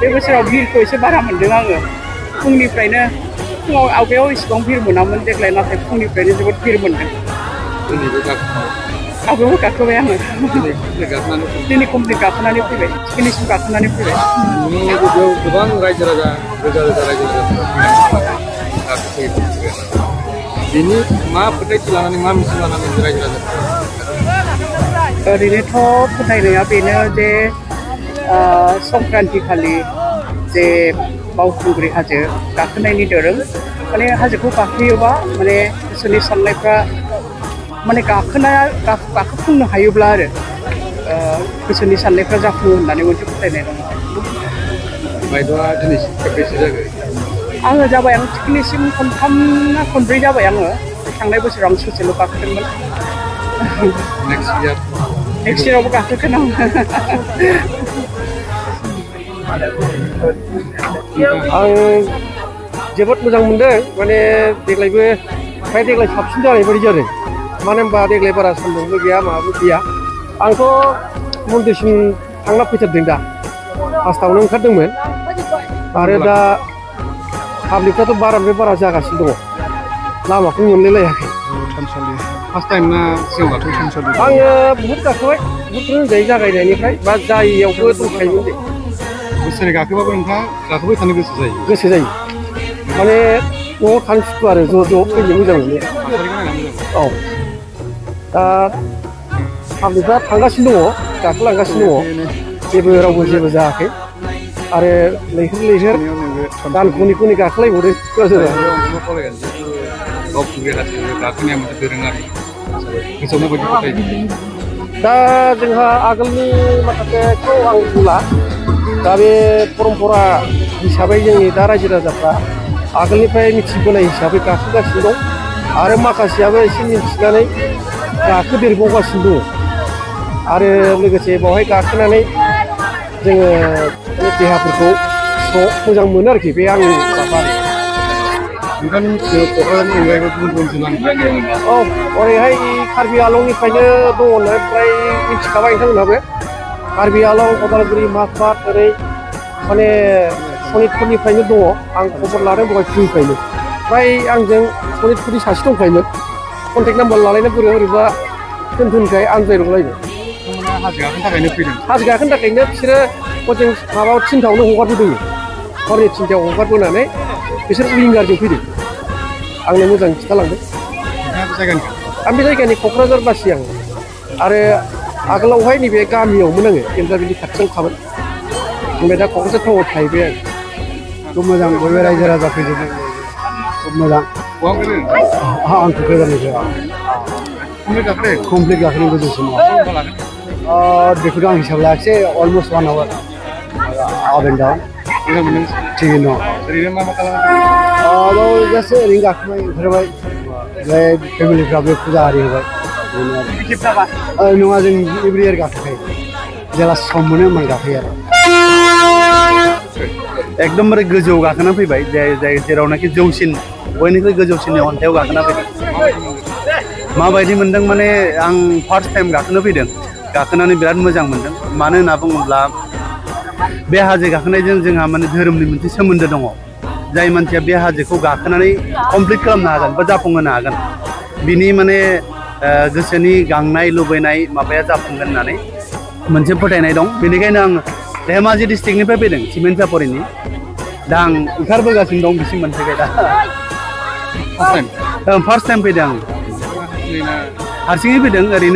बे बोसोराव भिरखौ एसे बारा मोनदों आङो फुंनिफ्रायनो फुङाव आवगायाव इसेबां भिर मोनामोन देग्लाय नाथाय फुंनिफ्रायनो जोबोद भिर मोनदों आवगायावबो गाखोबाय आङो दिनै कमप्लिट गाखोनानै फैबाय फिनिसिम गाखोनानै फैबाय गोबां रायजो राजा रोजा रोजा रायजो राजाफोरा बिनि मा फोथायथि लानानै मा मिजिं लानानै रायजो राजाफोरा ओरैनोथ' फोथायनाया बेनो जे संक्रान्ति खालि जे बावखुंग्रि हाजो गाखोनायनि दोरों माने हाजोखौ गाखोयोबा माने गोसोनि साननायफ्रा माने गाखोफुंनो हायोब्ला आरो गोसोनि साननायफ्रा जाफुङो होननानै मोनसे फोथायनाय दङ बायद'आ दिनैसिम खेबबेसे जाबाय आङो जाबाय आं दिनैसिम खनथाम ना खनब्रै जाबाय आङो थांनाय बोसोराव आं ससेल' गाखोदोंमोन नेक्स्ट इयारावबो गाखोगोन आं जोबोद मोजां मोनदों माने देग्लायबो फ्राय देग्लाय साबसिन जानाय बायदि जादों मानो होनबा देग्लाय बारा सान्दुंबो गैया माबाबो गैया आंथ' मन्दिरसिम थांना फैथारदों दा फार्स्टआवनो ओंखारदोंमोन आरो दा पाब्लिकफ्राथ' बारानिफ्राय बारा जागासिनो दङ लामाखौ मोनलायलायाखै फार्स्ट टाइम ना सिगां गाखो थानसालि आङो बुहुद गाखोबाय बुहुदखौनो होनजायो जागायनायनिफ्राय बा जायियावबो दंखायोमोन दे बोसोरै गाखोबाबो नोंथाङा गाखोबाय थानो गोसो जायो माने न'आव थानो सुखुआ आरो ज' फैनो मोजां मोनो औ दा पाब्लिकफ्रा थांगासिनो दङ गाखोलांगासिनो दङ जेबो रावबो जेबो जायाखै आरो लैहोर गान खनै गाखोलायबावदों बावखुंग्रि हाजो गाखोनाया मोनसे दोरोङारि गोसोआव माबायदि फोथायो दा जोंहा आगोलनि माखासेखौ आं बुंला दा बे परम्परा हिसाबै जोंनि दा रायजो राजाफ्रा आगोलनिफ्राय मिथिबोनाय हिसाबै गाखोगासिनो दं आरो माखासेयाबो एसे मिथिनानै गाखोदेरबावगासिनो दङ आरो लोगोसे बावहाय गाखोनानै जोङो देहाफोरखौ मोजां मोनो आरोखि बे आंनि माबा नोंथांनि मिथिनायाव क'क्राझारनि अनगायैबो गुबुन जिल्लानिफ्राय औ ओरैहाय कार्बि आलंनिफ्रायनो दङ होननानै फ्राय मिथिखाबाय नोंथांमोनहाबो कार्बि आलं उदालगुरि माजबाद ओरै माने सनितपुरनिफ्रायनो दङ आं खबर लादों दहाय फुंनिफ्रायनो फ्राय आंजों सनितपुरनि सासे दंखायोमोन कन्टेक्ट नाम्बार लालायना बोरैबा दोनथ'निखाय आनजायरलायबाय हाजो गाखोनो थाखायनो फैदों हाजो गाखोनो थाखायनो बिसोरो हजों माबा थिनथायावनो हगारबोदों हरनि थिनथायाव हगारबोनानै बिसोर विंगारजों फैदों आंनो मोजां खिन्थालांदों आं बे जायगानि क'क्राझार बासि आं आरो आगोलावहाय नैबे गामियावमोन आङो एमजाबिलि खाथियाव थाबाय ओमफ्राय दा क'क्राझार टाउनाव थाहैबाय आं खुब मोजां बयबो रायजो राजा फैजोबदों खुब मोजां आं क'क्राझारनिफ्राय कमप्लिट गाखोनो गोजौसिम बेखौथ' आं हिसाब लायाखिसै अलमस्ट 1 आवार आप एन्ड डाउन थिगैनो ओरैनो मा खालामो जास्ट ओरैनो गाखोबाय ओंखारबाय ओमफ्राय फेमिलिफ्राबो फुजा आरि होबाय नङा जों एभ्रि इयार गाखोखायो जेला सम मोनो होमबानो गाखोयो आरो एकदमबारे गोजौआव गाखोना फैबाय जेरावनाखि जौसिन बयनिख्रुइ गोजौसिननि अन्थायाव गाखोना फैदों माबायदि मोनदों माने आं फार्स्ट टाइम गाखोनो फैदों गाखोनानै बिराद मोजां मोनदों मानो होनना बुङोब्ला बे हाजो गाखोनायजों जोंहा माने धोरोमनि मोनसे सोमोन्दो दङ जाय मानसिया बे हाजोखौ गाखोनानै कमप्लिट खालामनो हागोन बा जाफुंहोनो हागोन बिनि माने गोसोनि गांनाय लुबैनाय माबाया जाफुंगोन होननानै मोनसे फोथायनाय दं बेनिखायनो आं धेमाजि डिस्ट्रिक्टनिफ्राय फैदों सिमेन्टसापरिनि दा आं ओंखारबोगासिनो दं बिसिम मोनफैबाय दा फार्स्ट टाइम फैदों आं हारसिङै फैदों ओरैनो